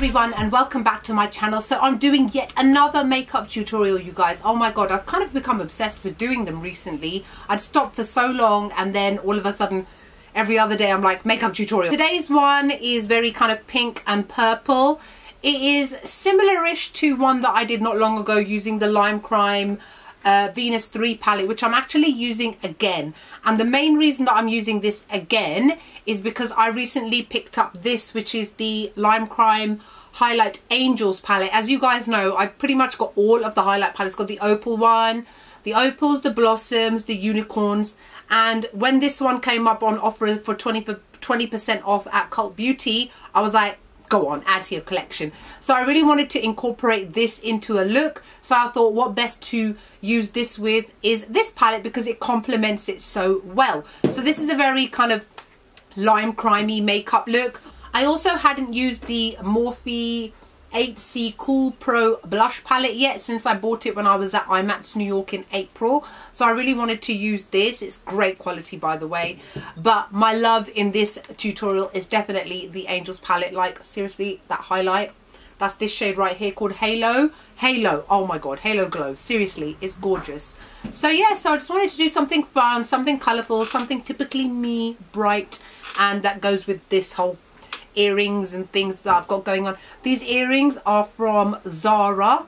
everyone and welcome back to my channel. So I'm doing yet another makeup tutorial, you guys. Oh my god, I've kind of become obsessed with doing them recently. I'd stopped for so long and then all of a sudden every other day I'm like, makeup tutorial. Today's one is very kind of pink and purple. It is similar-ish to one that I did not long ago using the Lime Crime Venus 3 palette, which I'm actually using again. And the main reason that I'm using this again is because I recently picked up this, which is the Lime Crime Highlight Angels palette. As you guys know, I've pretty much got all of the highlight palettes. Got the opal one, the opals, the blossoms, the unicorns. And when this one came up on offer for 20% off at Cult Beauty, I was like, go on, add to your collection. So I really wanted to incorporate this into a look, so I thought what best to use this with is this palette because it complements it so well. So this is a very kind of lime crimey makeup look. I also hadn't used the Morphe 8C Cool Pro blush palette yet since I bought it when I was at IMATS New York in April. So I really wanted to use this. It's great quality, by the way. But my love in this tutorial is definitely the Angels palette. Like, seriously, that highlight. That's this shade right here called Halo. Halo. Oh my god, Halo Glow. Seriously, it's gorgeous. So yeah, so I just wanted to do something fun, something colourful, something typically me, bright. And that goes with this whole earrings and things that I've got going on. These earrings are from Zara.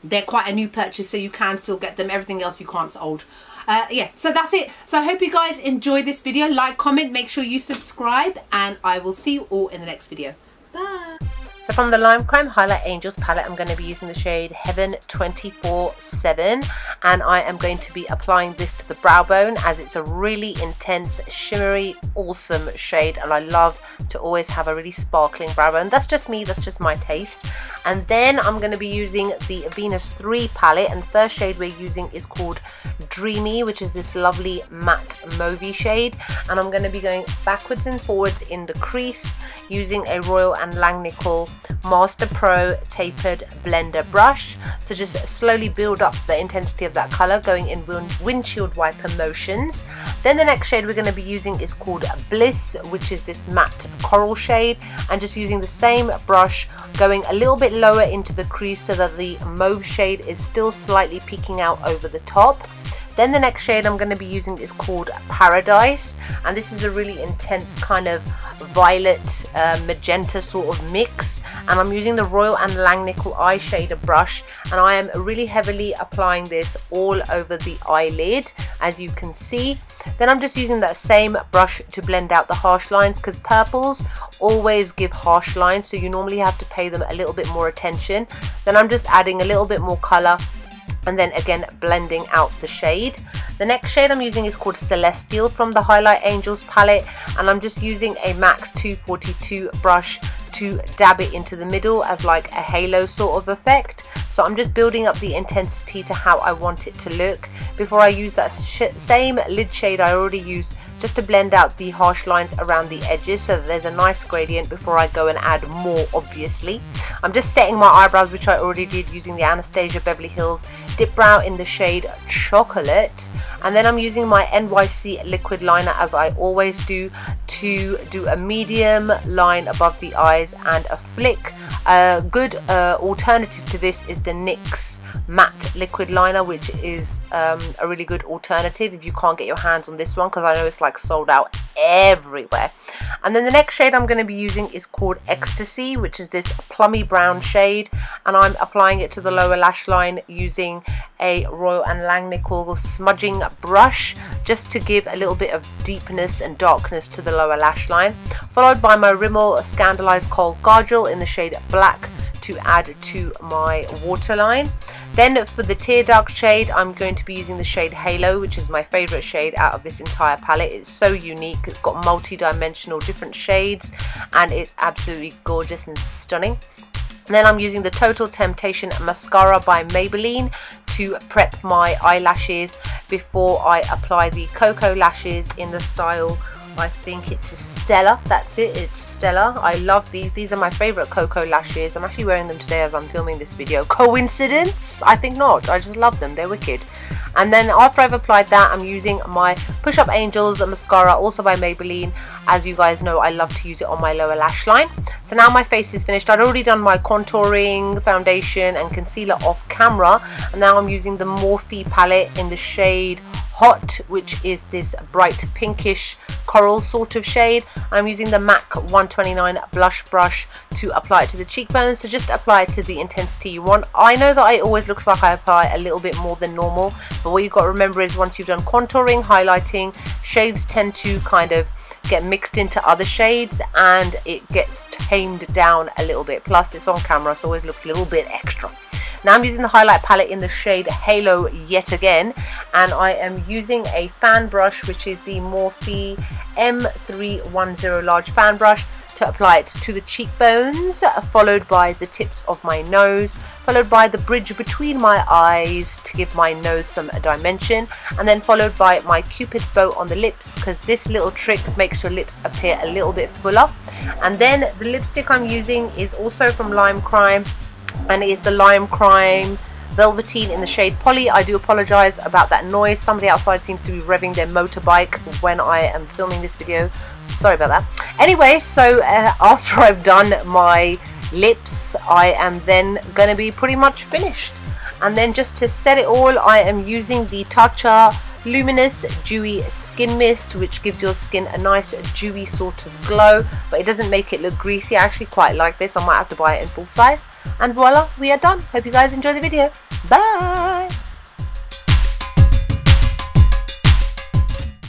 They're quite a new purchase, so you can still get them. Everything else you can't, it's old. Yeah, so that's it. So I hope you guys enjoy this video. Like, comment, make sure you subscribe, and I will see you all in the next video. Bye. So from the Lime Crime Highlight Angels palette, I'm going to be using the shade Heaven 24/7, and I am going to be applying this to the brow bone as it's a really intense, shimmery, awesome shade, and I love to always have a really sparkling brow bone. That's just me, that's just my taste. And then I'm going to be using the Venus 3 palette, and the first shade we're using is called Dreamy, which is this lovely matte mauvey shade, and I'm going to be going backwards and forwards in the crease using a Royal and Langnickel Master Pro Tapered blender brush. So just slowly build up the intensity of that color, going in windshield wiper motions. Then the next shade we're going to be using is called Bliss, which is this matte coral shade, and just using the same brush, going a little bit lower into the crease so that the mauve shade is still slightly peeking out over the top. Then the next shade I'm going to be using is called Paradise, and this is a really intense kind of violet magenta sort of mix, and I'm using the Royal and Langnickel eyeshadow brush, and I am really heavily applying this all over the eyelid, as you can see. Then I'm just using that same brush to blend out the harsh lines, because purples always give harsh lines, so you normally have to pay them a little bit more attention. Then I'm just adding a little bit more color, and then again blending out the shade. The next shade I'm using is called Celestial from the Highlight Angels palette, and I'm just using a MAC 242 brush to dab it into the middle as like a halo sort of effect. So I'm just building up the intensity to how I want it to look before I use that same lid shade I already used, just to blend out the harsh lines around the edges so that there's a nice gradient before I go and add more, obviously. I'm just setting my eyebrows, which I already did using the Anastasia Beverly Hills Dip Brow in the shade Chocolate. And then I'm using my NYC Liquid Liner, as I always do, to do a medium line above the eyes and a flick. A good alternative to this is the NYX matte liquid liner, which is a really good alternative if you can't get your hands on this one, because I know it's like sold out everywhere. And then the next shade I'm going to be using is called Ecstasy, which is this plummy brown shade, and I'm applying it to the lower lash line using a Royal and Langnickel smudging brush, just to give a little bit of deepness and darkness to the lower lash line, followed by my Rimmel Scandaleyes Kohl Kajal in the shade Black to add to my waterline. Then for the tear dark shade, I'm going to be using the shade Halo, which is my favorite shade out of this entire palette. It's so unique, it's got multi-dimensional different shades, and it's absolutely gorgeous and stunning. And then I'm using the Total Temptation Mascara by Maybelline to prep my eyelashes before I apply the Koko lashes in the style, I think it's a Stella. That's it, it's Stella. I love these. These are my favorite Koko lashes. I'm actually wearing them today as I'm filming this video. Coincidence? I think not. I just love them. They're wicked. And then after I've applied that, I'm using my Push Up Angels mascara, also by Maybelline. As you guys know, I love to use it on my lower lash line. So now my face is finished. I'd already done my contouring, foundation and concealer off camera, and now I'm using the Morphe palette in the shade Hot, which is this bright pinkish coral sort of shade. I'm using the MAC 129 blush brush to apply it to the cheekbones. So just apply it to the intensity you want. I know that it always looks like I apply a little bit more than normal, but what you've got to remember is once you've done contouring, highlighting, shades tend to kind of get mixed into other shades and it gets tamed down a little bit. Plus it's on camera, so it always looks a little bit extra. Now I'm using the highlight palette in the shade Halo yet again, and I am using a fan brush, which is the Morphe M310 large fan brush, to apply it to the cheekbones, followed by the tips of my nose, followed by the bridge between my eyes to give my nose some dimension, and then followed by my Cupid's bow on the lips, because this little trick makes your lips appear a little bit fuller. And then the lipstick I'm using is also from Lime Crime, and it is the Lime Crime Velvetine in the shade Polly. I do apologize about that noise. Somebody outside seems to be revving their motorbike when I am filming this video. Sorry about that. Anyway, so after I've done my lips, I am then going to be pretty much finished. And then just to set it all, I am using the Tatcha Luminous Dewy Skin Mist, which gives your skin a nice dewy sort of glow, but it doesn't make it look greasy. I actually quite like this. I might have to buy it in full size. And voila, we are done. Hope you guys enjoy the video. Bye!